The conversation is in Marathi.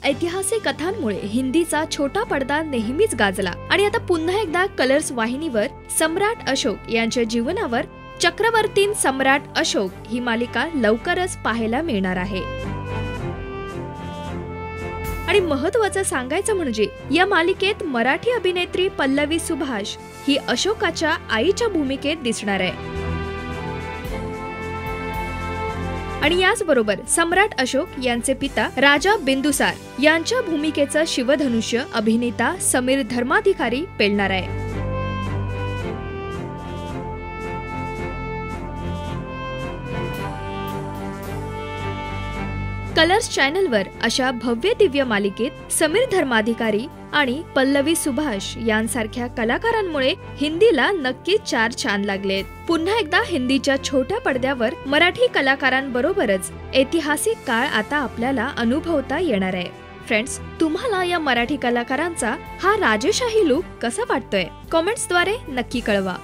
ऐतिहासिक कथांमुळे हिंदीचा छोटा पडदा नेहमीच गाजला आणि आता पुन्हा एकदा कलर्स वाहिनीवर सम्राट अशोक यांच्या जीवनावर चक्रवर्तीन सम्राट अशोक ही मालिका लवकरच पाहायला मिळणार आहे। आणि महत्त्वाचं सांगायचं म्हणजे या मालिकेत मराठी अभिनेत्री पल्लवी सुभाष ही अशोकाच्या आईच्या भूमिकेत दिसणार आहे। आणि याचबरोबर सम्राट अशोक यांचे पिता राजा बिंदुसार यांच्या भूमिकेचं शिवधनुष्य अभिनेता समीर धर्माधिकारी पेलणार आहे। कलर्स चॅनलवर अशा भव्य दिव्य मालिकेत समीर धर्माधिकारी आणि पल्लवी सुभाष यांसारख्या कलाकारांमुळे हिंदीला नक्कीच 4 चांद लागलेत। पुन्हा एकदा हिंदीच्या छोट्या पडद्यावर मराठी कलाकारांबरोबरच ऐतिहासिक काळ आता आपल्याला अनुभवता येणार आहे। फ्रेंड्स, तुम्हाला या मराठी कलाकारांचा हा राजेशाही लुक कसा वाटतोय? कमेंट्सद्वारे नक्की कळवा।